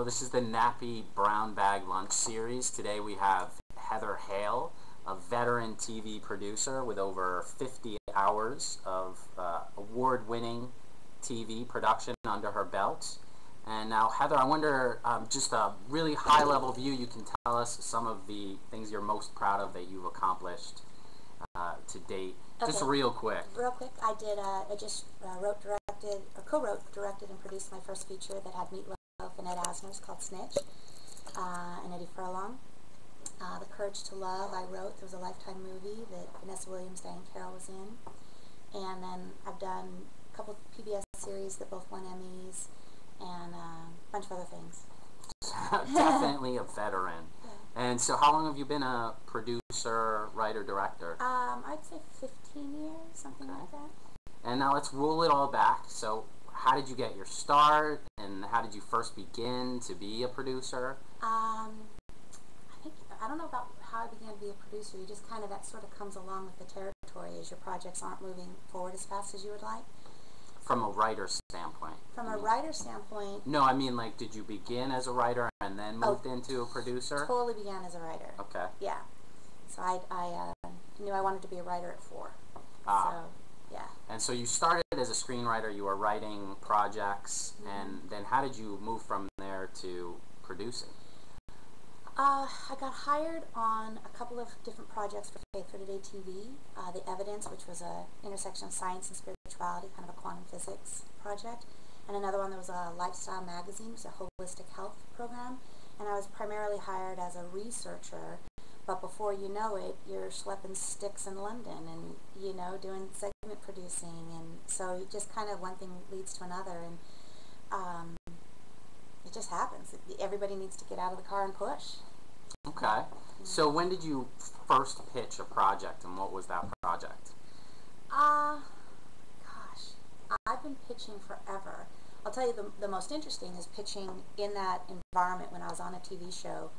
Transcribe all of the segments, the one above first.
this is the NATPE Brown Bag Lunch Series. Today we have Heather Hale, a veteran TV producer with over 50 hours of award-winning TV production under her belt. And now, Heather, I wonder, just a really high-level view, you can tell us some of the things you're most proud of that you've accomplished to date. Okay. Just real quick. Real quick, I just co-wrote, directed, and produced my first feature that had Meat Loaf Aday Asner, called Snitch, and Edward Furlong. The Courage to Love, I wrote. There was a Lifetime movie that Vanessa Williams, Diane Carroll was in. And then I've done a couple of PBS series that both won Emmys, and a bunch of other things. Definitely a veteran. Yeah. And so how long have you been a producer, writer, director? I'd say 15 years, something like that. And now let's roll it all back. So how did you get your start, and how did you first begin to be a producer? I don't know about how I began to be a producer. You just kind of, that sort of comes along with the territory as your projects aren't moving forward as fast as you would like. From a writer standpoint? From a writer standpoint... No, I mean, like, did you begin as a writer and then moved into a producer? Totally began as a writer. Okay. Yeah. So I knew I wanted to be a writer at 4. So, yeah. And so you started as a screenwriter, you were writing projects, and then how did you move from there to producing? I got hired on a couple of different projects for Faith for Today TV. The Evidence, which was a intersection of science and spirituality, kind of a quantum physics project. And another one that was a lifestyle magazine, it was a holistic health program. And I was primarily hired as a researcher, but before you know it, you're schlepping sticks in London and, you know, doing segment producing. And so it just kind of one thing leads to another. And it just happens. Everybody needs to get out of the car and push. Okay. So when did you first pitch a project, and what was that project? Gosh, I've been pitching forever. I'll tell you the most interesting is pitching in that environment when I was on a TV show,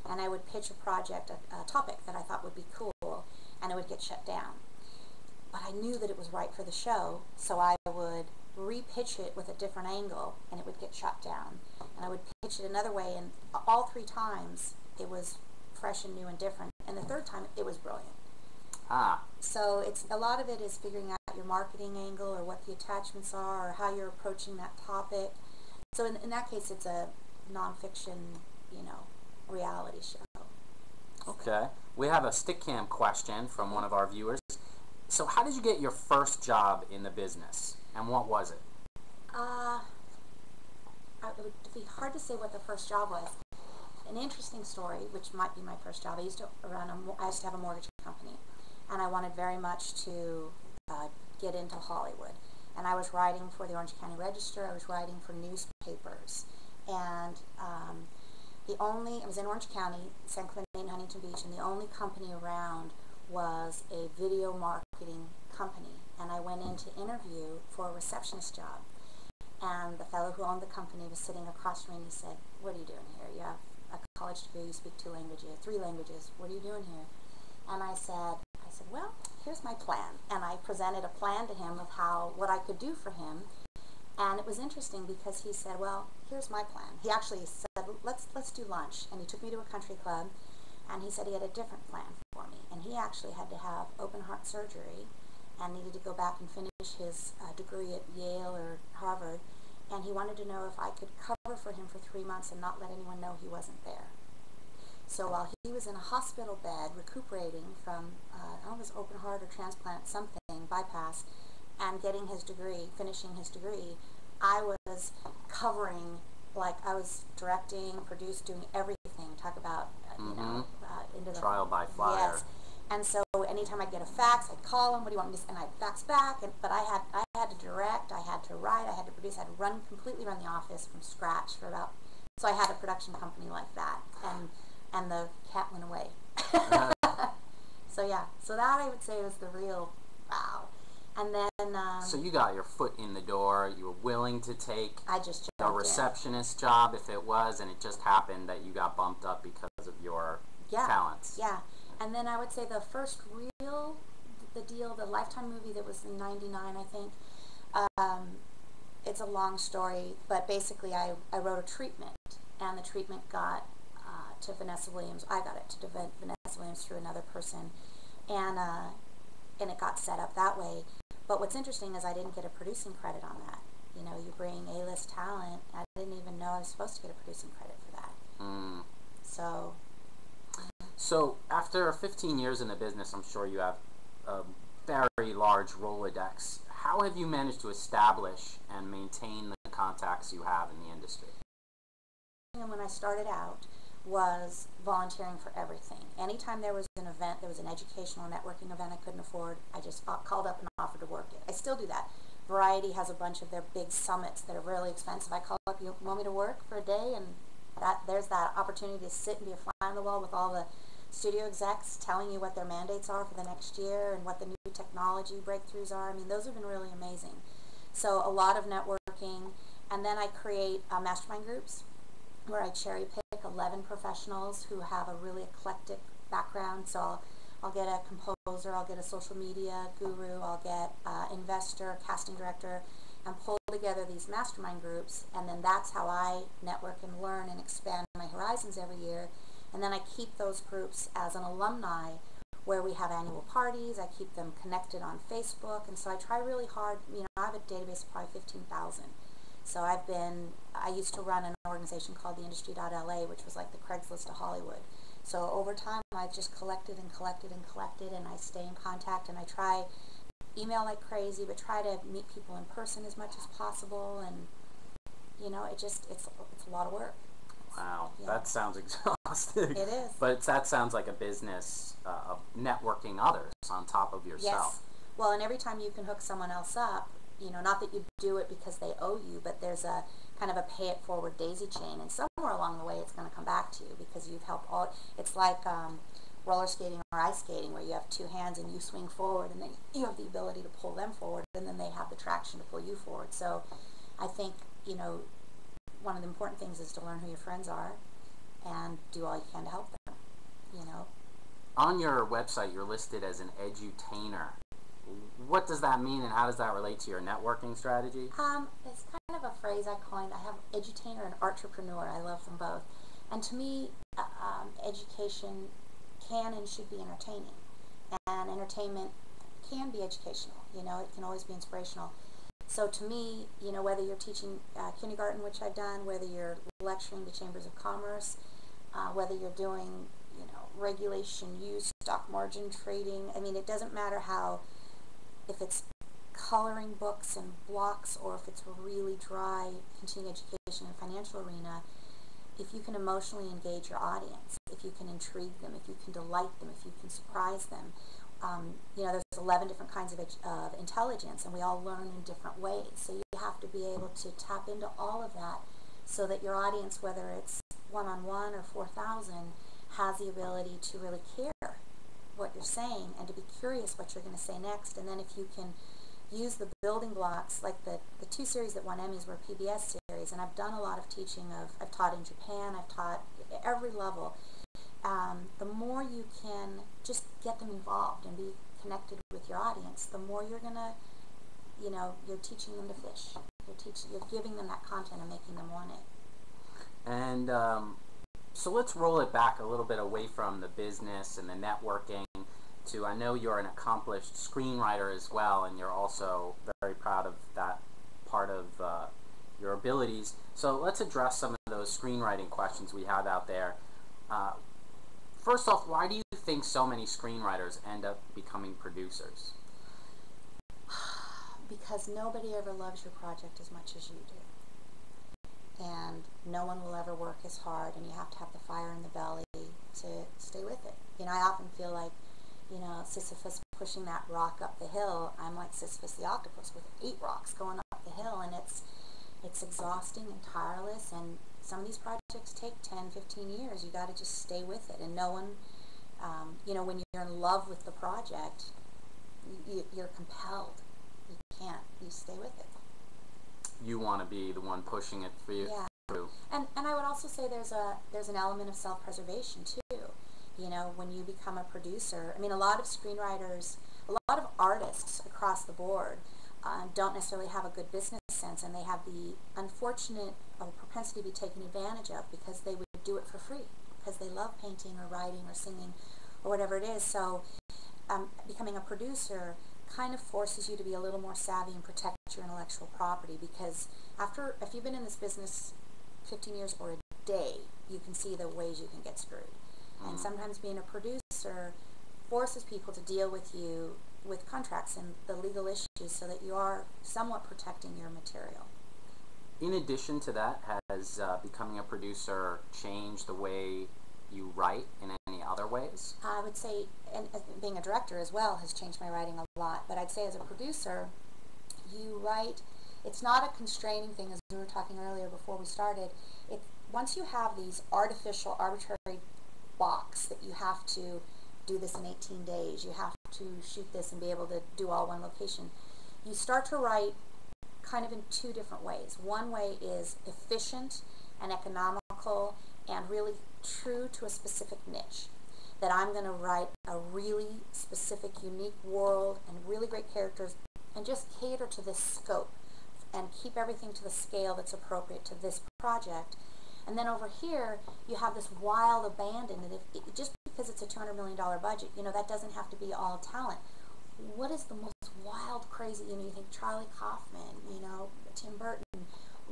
and I would pitch a project, a topic that I thought would be cool, and it would get shut down. But I knew that it was right for the show, so I would re-pitch it with a different angle, and it would get shut down. And I would pitch it another way, and all 3 times it was fresh and new and different. And the 3rd time, it was brilliant. So it's a lot of it is figuring out your marketing angle, or what the attachments are, or how you're approaching that topic. So in that case, it's a nonfiction, you know, reality show. Okay. We have a stick cam question from one of our viewers. So how did you get your first job in the business, and what was it? It would be hard to say what the first job was. An interesting story, which might be my first job. I used to have a mortgage company, and I wanted very much to get into Hollywood. And I was writing for the Orange County Register. I was writing for newspapers, and I was in Orange County, San Clemente, Huntington Beach, and the only company around was a video marketing company. And I went in to interview for a receptionist job. And the fellow who owned the company was sitting across from me, and he said, "What are you doing here? You have a college degree, you speak 3 languages. What are you doing here?" And I said, "Well, here's my plan." And I presented a plan to him of what I could do for him. And it was interesting because he said, "Well, here's my plan." He actually said, let's do lunch. And he took me to a country club, and he said he had a different plan for me. And he actually had to have open heart surgery and needed to go back and finish his degree at Yale or Harvard. And he wanted to know if I could cover for him for 3 months and not let anyone know he wasn't there. So while he was in a hospital bed recuperating from, I don't know if it was open heart or transplant, something, bypass, and getting his degree, finishing his degree, I was covering, like I was directing, producing, doing everything. Talk about, you know, into the... Trial by fire. Yes. And so anytime I'd get a fax, I'd call him, "What do you want me to..." And I'd fax back. But I had to direct, I had to write, I had to produce, I had to completely run the office from scratch for about... So I had a production company like that. And the cat went away. So yeah, so that I would say was the real wow. And then... so you got your foot in the door, you were willing to take a receptionist job if it was, and it just happened that you got bumped up because of your talents. Yeah. And then I would say the first the Lifetime movie that was in '99, I think, it's a long story, but basically I wrote a treatment, and the treatment got to Vanessa Williams. I got it to Vanessa Williams through another person, and it got set up that way. But what's interesting is I didn't get a producing credit on that. You know, you bring A-list talent. I didn't even know I was supposed to get a producing credit for that. So after 15 years in the business, I'm sure you have a very large Rolodex. How have you managed to establish and maintain the contacts you have in the industry? And when I started out was volunteering for everything. Anytime there was an event, there was an educational networking event I couldn't afford, I just called up and offered to work it. I still do that. Variety has a bunch of their big summits that are really expensive. I call up, you want me to work for a day? And there's that opportunity to sit and be a fly on the wall with all the studio execs telling you what their mandates are for the next year and what the new technology breakthroughs are. I mean, those have been really amazing. So a lot of networking, and then I create mastermind groups where I cherry pick 11 professionals who have a really eclectic background. So I'll get a composer, I'll get a social media guru, I'll get investor, casting director, and pull together these mastermind groups, and then that's how I network and learn and expand my horizons every year. And then I keep those groups as an alumni where we have annual parties. I keep them connected on Facebook, and so I try really hard. You know, I have a database of probably 15,000. So I used to run an organization called the Industry.LA, which was like the Craigslist of Hollywood. So over time, I've just collected and collected and collected, and I stay in contact, and I try email like crazy, but try to meet people in person as much as possible. And you know, it's a lot of work. Wow, yeah. That sounds exhausting. It is. But that sounds like a business of networking others on top of yourself. Yes. Well, and every time you can hook someone else up, you know, not that you do it because they owe you, but there's a kind of a pay it forward daisy chain, and somewhere along the way it's going to come back to you because you've helped all. It's like roller skating or ice skating where you have two hands and you swing forward, and then you have the ability to pull them forward, and then they have the traction to pull you forward. So I think, you know, one of the important things is to learn who your friends are and do all you can to help them, you know. On your website, you're listed as an edutainer. What does that mean, and how does that relate to your networking strategy? It's kind of a phrase I coined. I have edutainer and entrepreneur. I love them both. And to me, education can and should be entertaining. And entertainment can be educational. You know, it can always be inspirational. So to me, you know, whether you're teaching kindergarten, which I've done, whether you're lecturing the chambers of commerce, whether you're doing, you know, regulation, use, stock margin trading, I mean, it doesn't matter how, if it's coloring books and blocks or if it's really dry continuing education and financial arena, if you can emotionally engage your audience, if you can intrigue them, if you can delight them, if you can surprise them, you know, there's 11 different kinds of intelligence, and we all learn in different ways. So you have to be able to tap into all of that so that your audience, whether it's one-on-one or 4,000, has the ability to really care what you're saying and to be curious what you're going to say next. And then if you can use the building blocks, like the two series that won Emmys were PBS series, and I've done a lot of teaching I've taught in Japan, I've taught at every level. The more you can just get them involved and be connected with your audience, the more you're going to, you know, you're teaching them to fish. You're giving them that content and making them want it. And so let's roll it back a little bit away from the business and the networking to, I know you're an accomplished screenwriter as well, and you're also very proud of that part of your abilities. So let's address some of those screenwriting questions we have out there. First off, why do you think so many screenwriters end up becoming producers? Because nobody ever loves your project as much as you do. And no one will ever work as hard, and you have to have the fire in the belly to stay with it. You know, I often feel like, you know, Sisyphus pushing that rock up the hill. I'm like Sisyphus the octopus with 8 rocks going up the hill, and it's exhausting and tireless, and some of these projects take 10, 15 years. You got to just stay with it, and no one, you know, when you're in love with the project, you're compelled. You can't. You stay with it. You want to be the one pushing it for you. Yeah. Through. And I would also say there's an element of self-preservation too. You know, when you become a producer, I mean, a lot of screenwriters, a lot of artists across the board don't necessarily have a good business sense, and they have the unfortunate propensity to be taken advantage of because they would do it for free because they love painting or writing or singing or whatever it is. So becoming a producer kind of forces you to be a little more savvy and protect your intellectual property, because if you've been in this business 15 years or a day, you can see the ways you can get screwed. And sometimes being a producer forces people to deal with you with contracts and the legal issues so that you are somewhat protecting your material. In addition to that, has becoming a producer changed the way you write in any other ways? I would say, and being a director as well has changed my writing a lot, but I'd say as a producer, you write, it's not a constraining thing, as we were talking earlier before we started. Once you have these artificial, arbitrary blocks that you have to do this in 18 days, you have to shoot this and be able to do all one location, you start to write kind of in two different ways. One way is efficient and economical and really true to a specific niche. That I'm going to write a really specific, unique world and really great characters and just cater to this scope and keep everything to the scale that's appropriate to this project. And then over here, you have this wild abandon, and just because it's a $200 million budget, that doesn't have to be all talent. What is the most wild, crazy, you think Charlie Kaufman, Tim Burton,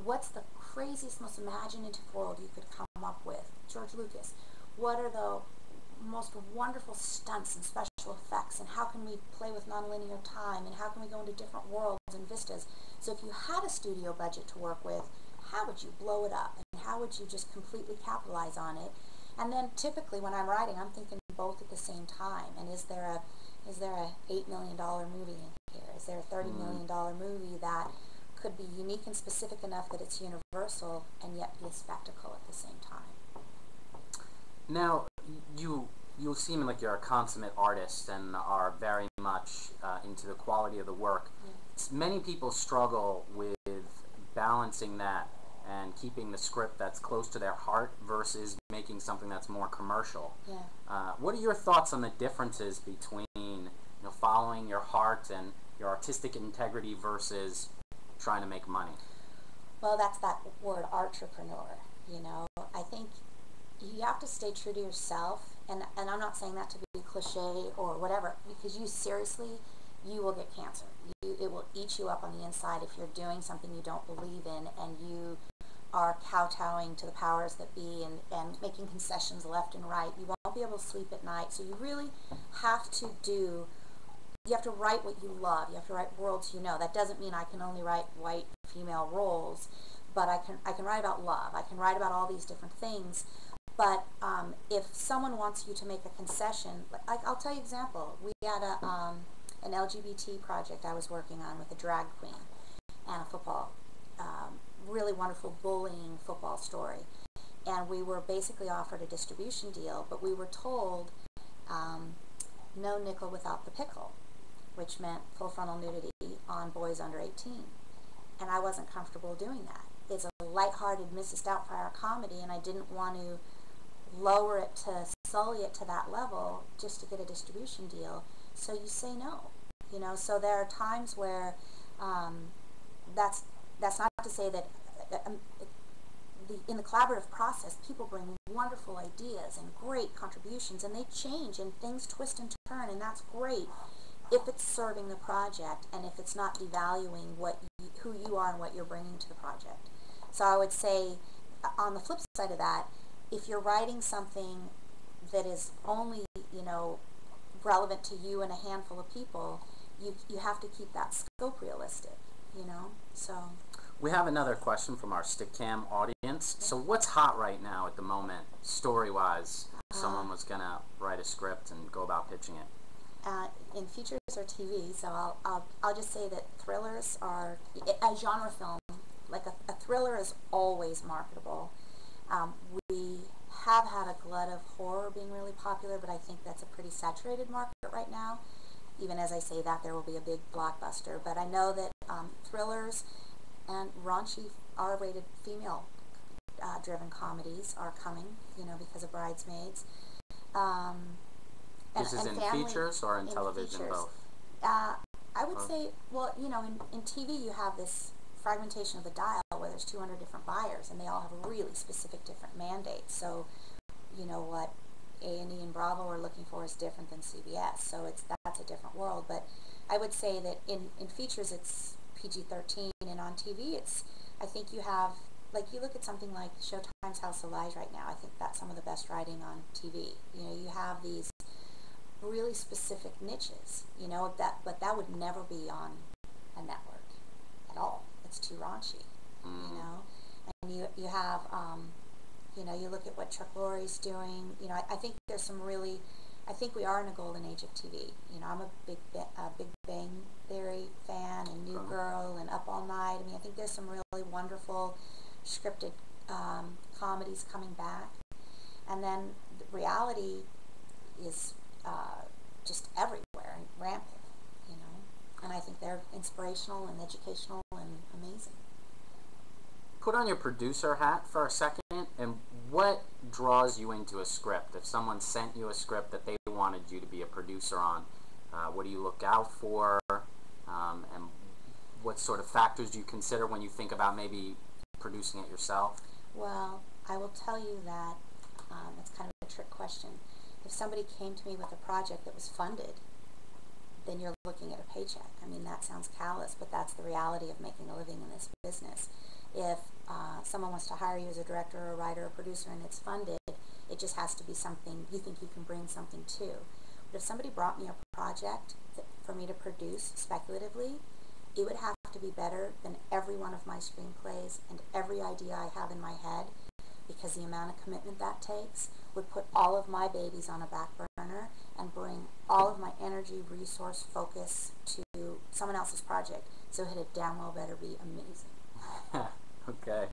what's the craziest, most imaginative world you could come up with? George Lucas. What are the most wonderful stunts and special effects, and how can we play with nonlinear time, and how can we go into different worlds and vistas? So if you had a studio budget to work with, how would you blow it up, and how would you just completely capitalize on it? And then typically when I'm writing, I'm thinking both at the same time. And is there a $8 million movie in here? Is there a $30 million movie that could be unique and specific enough that it's universal and yet be a spectacle at the same time? Now, you seem like you're a consummate artist and are very much into the quality of the work. Yeah. Many people struggle with balancing that and keeping the script that's close to their heart versus making something that's more commercial. Yeah. What are your thoughts on the differences between following your heart and your artistic integrity versus trying to make money? Well, that's that word, entrepreneur. I think you have to stay true to yourself, and I'm not saying that to be cliche or whatever, because you will get cancer. It will eat you up on the inside if you're doing something you don't believe in and you are kowtowing to the powers that be and making concessions left and right. You won't be able to sleep at night. So you really have to write what you love. You have to write worlds you know. That doesn't mean I can only write white female roles, but I can write about love. I can write about all these different things. But if someone wants you to make a concession, I'll tell you an example. We had an LGBT project I was working on with a drag queen and a football, really wonderful bullying football story. And we were basically offered a distribution deal, but we were told no nickel without the pickle, which meant full frontal nudity on boys under 18. And I wasn't comfortable doing that. It's a lighthearted Mrs. Doubtfire comedy, and I didn't want to lower it to sully it to that level just to get a distribution deal. So you say no, So there are times where that's not to say that in the collaborative process, people bring wonderful ideas and great contributions, and they change and things twist and turn, and that's great if it's serving the project and if it's not devaluing who you are and what you're bringing to the project. So I would say, on the flip side of that, if you're writing something that is only, relevant to you and a handful of people, you have to keep that scope realistic, So we have another question from our Stickcam audience. So what's hot right now at the moment, story-wise, if someone was going to write a script and go about pitching it? In features or TV, so I'll just say that thrillers are a genre film. Like a thriller is always marketable. We have had a glut of horror being really popular, but I think that's a pretty saturated market right now. Even as I say that, there will be a big blockbuster. But I know that thrillers and raunchy R-rated female-driven comedies are coming, because of Bridesmaids. This is in features or in television, features. both? I would say, well, in TV you have this fragmentation of the dial where there's 200 different buyers and they all have really specific different mandates. So, you know, what A&E and Bravo are looking for is different than CBS. So that's a different world. But I would say that in features it's PG-13, and on TV I think you have, like, you look at something like Showtime's House of Lies right now. I think that's some of the best writing on TV. You know, you have these really specific niches, you know, but that would never be on a network at all. It's too raunchy, you know. And you have, you know, you look at what Chuck Lorre's doing. You know, I think there's some really, I think we are in a golden age of TV. You know, I'm a Big Bang Theory fan, and New Girl, and Up All Night. I mean, I think there's some really wonderful scripted comedies coming back. And then reality is just everywhere and rampant, you know. And I think they're inspirational and educational and amazing. Put on your producer hat for a second, and what draws you into a script? If someone sent you a script that they wanted you to be a producer on, what do you look out for, and what sort of factors do you consider when you think about maybe producing it yourself? Well, I will tell you that it's kind of a trick question. If somebody came to me with a project that was funded, then you're looking at a paycheck. I mean, that sounds callous, but that's the reality of making a living in this business. If someone wants to hire you as a director or a writer or producer and it's funded, it just has to be something you think you can bring something to. But if somebody brought me a project for me to produce speculatively, it would have to be better than every one of my screenplays and every idea I have in my head, because the amount of commitment that takes would put all of my babies on a back burner and bring all of my energy, resource, focus to someone else's project. So it damn well better be amazing. Okay.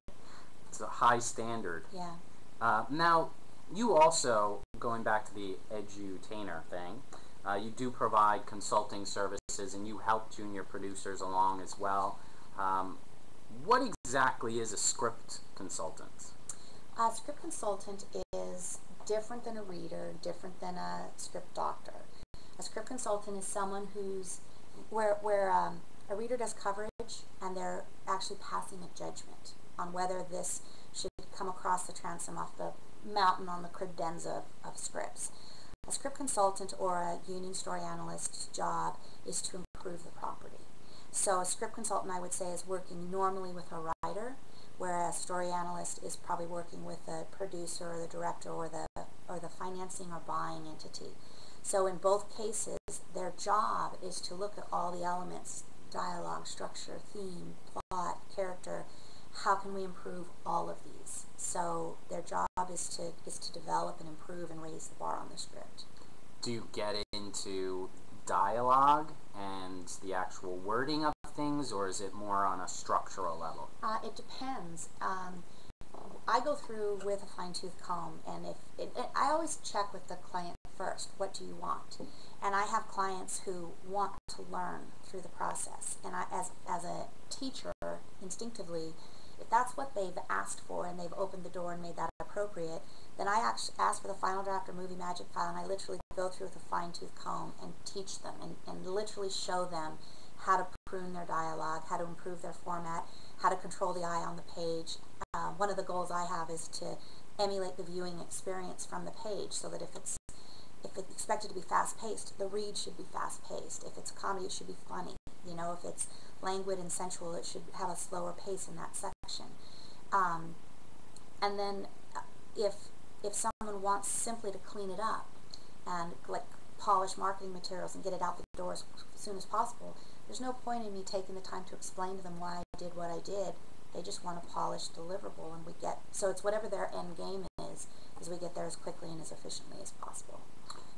It's a high standard. Yeah. Now, you also, going back to the edutainer thing, you do provide consulting services and you help junior producers along as well. What exactly is a script consultant? A script consultant is different than a reader, different than a script doctor. A script consultant is someone who's, where a reader does coverage and they're actually passing a judgment on whether this should come across the transom off the mountain on the credenza of scripts. A script consultant or a union story analyst's job is to improve the property. So a script consultant, I would say, is working normally with a writer, where a story analyst is probably working with the producer or the director or the financing or buying entity. So in both cases, their job is to look at all the elements: dialogue, structure, theme, plot, character. How can we improve all of these? So their job is to develop and improve and raise the bar on the script. Do you get into dialogue and the actual wording of things, or is it more on a structural level? It depends. I go through with a fine-tooth comb, and I always check with the client first. What do you want? And I have clients who want to learn through the process, and I, as a teacher, instinctively, if that's what they've asked for and they've opened the door and made that appropriate, then I actually ask for the final draft or movie magic file, and I literally go through with a fine-tooth comb and teach them and literally show them how to prune their dialogue, how to improve their format, how to control the eye on the page. One of the goals I have is to emulate the viewing experience from the page, so that if it's expected to be fast-paced, the read should be fast-paced. If it's comedy, it should be funny. You know, if it's languid and sensual, it should have a slower pace in that section. And then if someone wants simply to clean it up and like polish marketing materials and get it out the door as soon as possible, there's no point in me taking the time to explain to them why I did what I did. They just want a polished deliverable, and so it's whatever their end game is we get there as quickly and as efficiently as possible.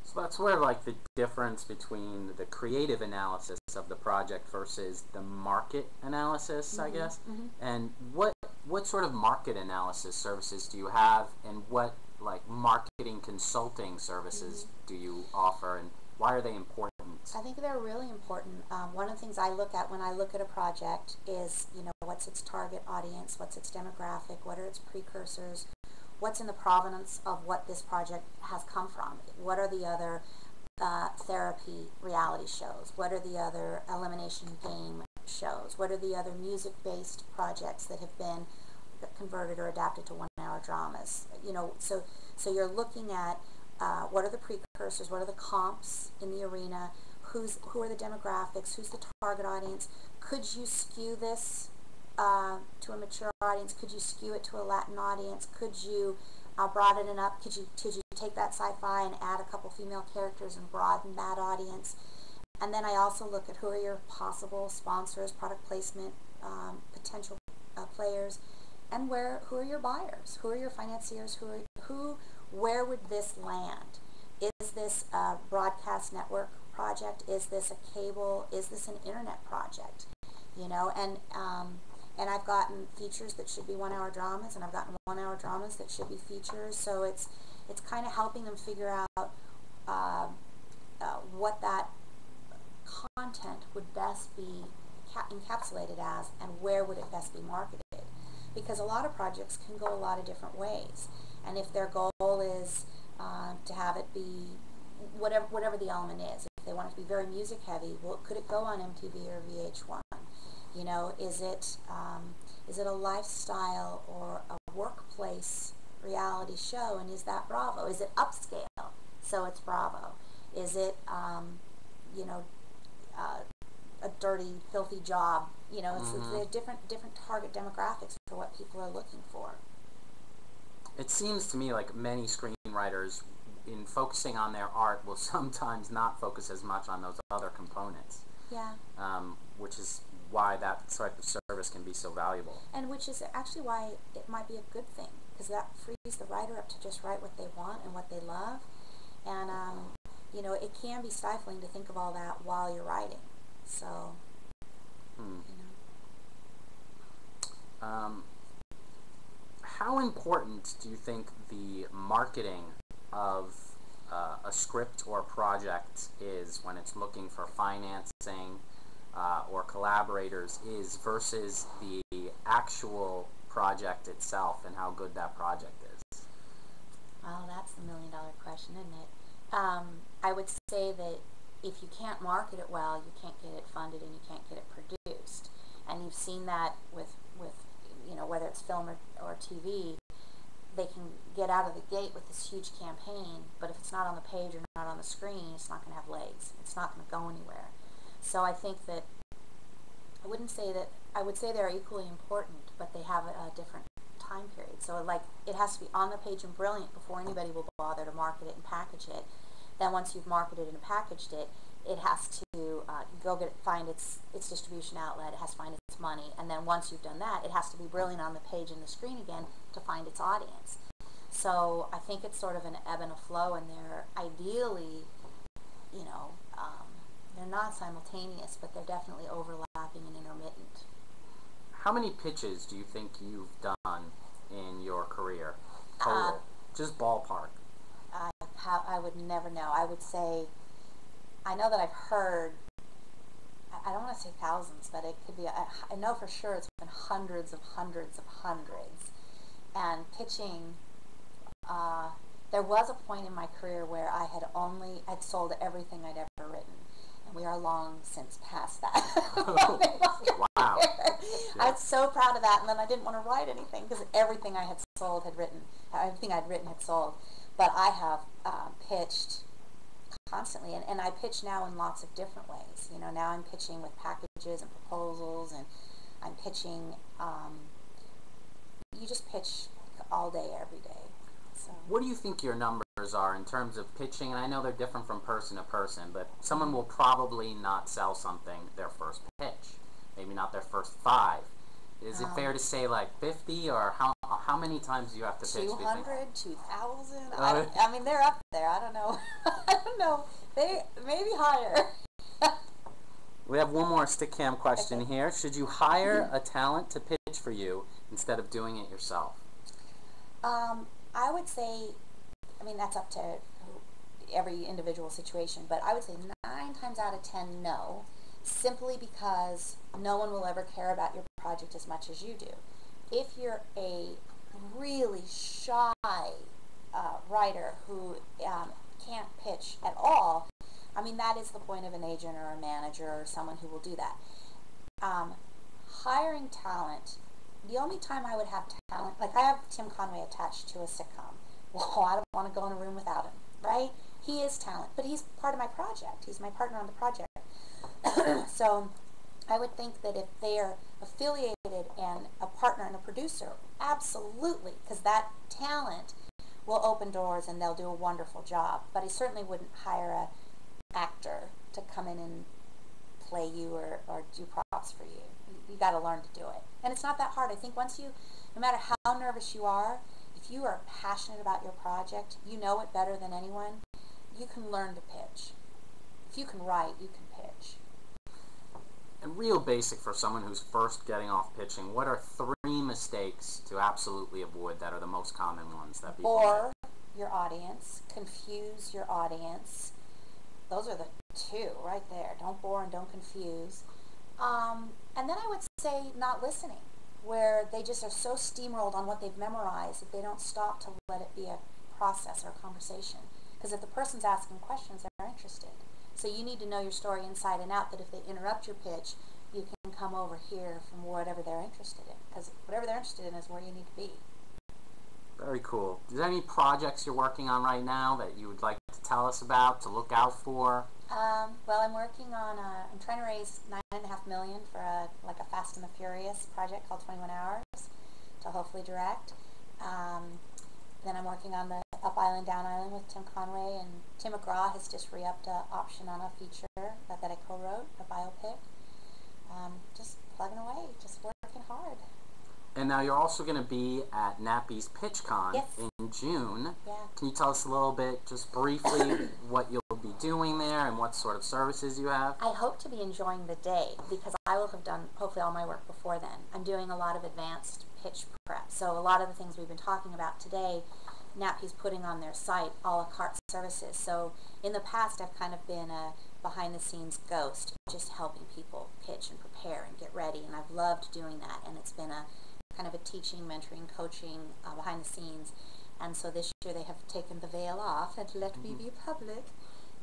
So that's where, like, the difference between the creative analysis of the project versus the market analysis, I guess. And what sort of market analysis services do you have, and what, like, marketing consulting services do you offer, and why are they important? I think they're really important. One of the things I look at when I look at a project is, you know, what's its target audience, what's its demographic, what are its precursors, what's in the provenance of what this project has come from, what are the other therapy reality shows, what are the other elimination game shows? What are the other music-based projects that have been converted or adapted to one-hour dramas? You know, so you're looking at what are the precursors, what are the comps in the arena, who are the demographics, who's the target audience? Could you skew this to a mature audience? Could you skew it to a Latin audience? Could you broaden it up? Could you take that sci-fi and add a couple female characters and broaden that audience? And then I also look at who are your possible sponsors, product placement, potential players, and who are your buyers? Who are your financiers? Where would this land? Is this a broadcast network project? Is this a cable? Is this an internet project? You know, and I've gotten features that should be one-hour dramas, and I've gotten one-hour dramas that should be features. So it's kind of helping them figure out what that content would best be encapsulated as, and where would it best be marketed. Because a lot of projects can go a lot of different ways, and if their goal is to have it be whatever the element is, if they want it to be very music heavy, well, could it go on MTV or VH1? You know, is it a lifestyle or a workplace reality show, and is that Bravo? Is it upscale, so it's Bravo? Is it you know, a dirty, filthy job? You know, it's different target demographics for what people are looking for. It seems to me like many screenwriters, in focusing on their art, will sometimes not focus as much on those other components. Yeah. Which is why that sort of service can be so valuable. And which is actually why it might be a good thing, because that frees the writer up to just write what they want and what they love. And, you know, it can be stifling to think of all that while you're writing. So, you know. How important do you think the marketing of a script or project is when it's looking for financing or collaborators is versus the actual project itself and how good that project is? Well, that's the million-dollar question, isn't it? I would say that if you can't market it well, you can't get it funded and you can't get it produced. And you've seen that with you know, whether it's film or TV, they can get out of the gate with this huge campaign, but if it's not on the page or not on the screen, it's not going to have legs. It's not going to go anywhere. So I think that I would say they're equally important, but they have a different time period. So like, it has to be on the page and brilliant before anybody will bother to market it and package it. Then once you've marketed and packaged it, it has to find its distribution outlet. It has to find its money, and then once you've done that, it has to be brilliant on the page and the screen again to find its audience. So I think it's sort of an ebb and a flow, and they're ideally, you know, they're not simultaneous, but they're definitely overlapping and intermittent. How many pitches do you think you've done in your career total? Just ballpark. I would never know. I would say, I know that I've heard, I don't want to say thousands, but it could be, I know for sure it's been hundreds of hundreds of hundreds. And pitching, there was a point in my career where I'd sold everything I'd ever written. And we are long since past that. Wow. I was so proud of that, and then I didn't want to write anything because everything I had sold had written, everything I'd written had sold. But I have pitched constantly, and I pitch now in lots of different ways. You know, now I'm pitching with packages and proposals, and I'm pitching, you just pitch all day, every day. So. What do you think your numbers are in terms of pitching? And I know they're different from person to person, but someone will probably not sell something their first pitch, maybe not their first 5. Is it fair to say like 50, or how many times do you have to pitch? 200, 2,000? I mean, they're up there. I don't know. I don't know. They maybe higher. We have one more stick cam question here. Should you hire a talent to pitch for you instead of doing it yourself? I would say, I mean, that's up to every individual situation, but I would say 9 times out of 10, no. Simply because no one will ever care about your project as much as you do. If you're a really shy writer who can't pitch at all, I mean, that is the point of an agent or a manager or someone who will do that. Hiring talent, the only time I would have talent, like I have Tim Conway attached to a sitcom. Well, I don't want to go in a room without him, right? He is talent, but he's part of my project. He's my partner on the project. So I would think that if they are affiliated and a partner and a producer, absolutely, because that talent will open doors and they'll do a wonderful job. But I certainly wouldn't hire an actor to come in and play you or do props for you. You got to learn to do it. And it's not that hard. I think once you, no matter how nervous you are, if you are passionate about your project, you know it better than anyone, you can learn to pitch. If you can write, you can pitch. And real basic for someone who's first getting off pitching, what are 3 mistakes to absolutely avoid that are the most common ones that people Bore your audience, confuse your audience. Those are the 2 right there. Don't bore and don't confuse. And then I would say not listening, where they just are so steamrolled on what they've memorized that they don't stop to let it be a process or a conversation. Because if the person's asking questions, they're interested. So you need to know your story inside and out, that if they interrupt your pitch, you can come over here from whatever they're interested in. Because whatever they're interested in is where you need to be. Very cool. Is there any projects you're working on right now that you would like to tell us about, to look out for? Well, I'm working on I'm trying to raise $9.5 million for a Fast and the Furious project called 21 Hours to hopefully direct. Then I'm working on the Up Island, Down Island with Tim Conway, and Tim McGraw has just re-upped an option on a feature that I co-wrote, a biopic. Just plugging away, just working hard. And now you're also going to be at NATPE's PitchCon in June. Yeah. Can you tell us a little bit, just briefly, what you'll be doing there and what sort of services you have? I hope to be enjoying the day because I will have done hopefully all my work before then. I'm doing a lot of advanced pitch prep. So a lot of the things we've been talking about today, NATPE's putting on their site a la carte services. So in the past, I've kind of been a behind-the-scenes ghost, just helping people pitch and prepare and get ready. And I've loved doing that. And it's been a kind of a teaching, mentoring, coaching behind the scenes. And so this year they have taken the veil off and let me be public.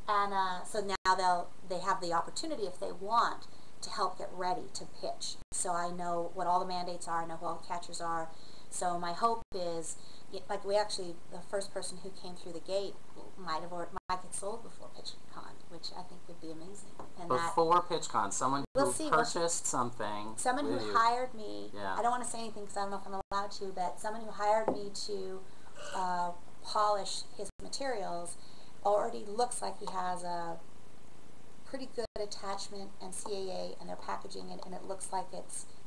And so now they have the opportunity, if they want, to help get ready to pitch. So I know what all the mandates are, I know who all the catchers are. So my hope is, like the first person who came through the gate might get sold before PitchCon, which I think would be amazing. And before PitchCon, someone who purchased something. Someone who hired me. Yeah. I don't want to say anything because I don't know if I'm allowed to, but someone who hired me to polish his materials already looks like he has a pretty good attachment and CAA, and they're packaging it, and it looks like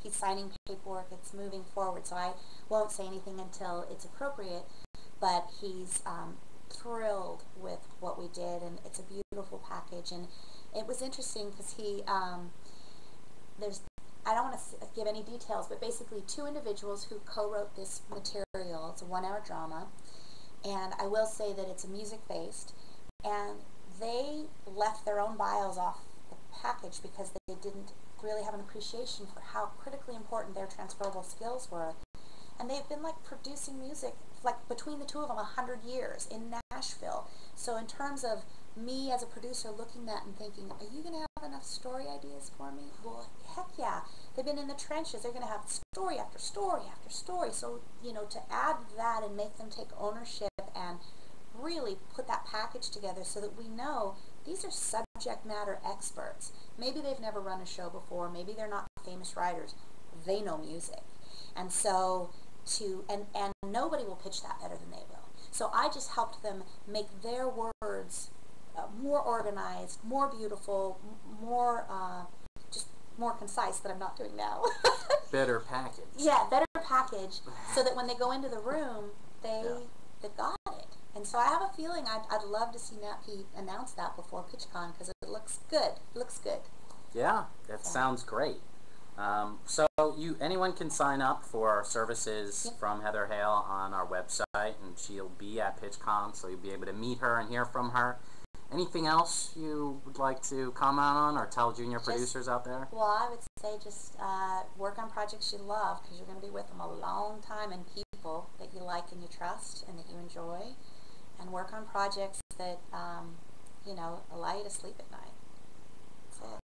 he's signing paperwork, it's moving forward. So I won't say anything until it's appropriate, but he's thrilled with what we did, and it's a beautiful package. And it was interesting because I don't want to give any details, but basically 2 individuals who co-wrote this material. It's a 1-hour drama, and I will say that it's music-based, and they left their own bios off the package because they didn't really have an appreciation for how critically important their transferable skills were. And they've been producing music between the 2 of them 100 years in Nashville. So in terms of me as a producer looking at and thinking, are you going to have enough story ideas for me? Well, heck yeah. They've been in the trenches. They're going to have story after story after story. So, to add that and make them take ownership and really put that package together so that we know these are subject matter experts. Maybe they've never run a show before. Maybe they're not famous writers. They know music. And so and nobody will pitch that better than they will. So I just helped them make their words more organized, more beautiful, more more concise that I'm not doing now. Better package. Yeah, better package, so that when they go into the room, they've got it. And so I have a feeling I'd love to see NATPE announce that before PitchCon because it looks good. It looks good. Yeah, that sounds great. So anyone can sign up for our services from Heather Hale on our website, and she'll be at PitchCon, so you'll be able to meet her and hear from her. Anything else you would like to comment on or tell junior producers out there? Well, I would say just work on projects you love, because you're going to be with them a long time, and people that you like and you trust and that you enjoy, and work on projects that allow you to sleep at night. That's it.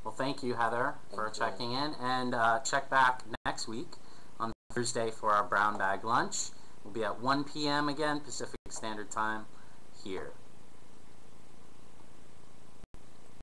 Well, thank you, Heather, for checking in. And check back next week on Thursday for our brown bag lunch. We'll be at 1 p.m. again, Pacific Standard Time, here.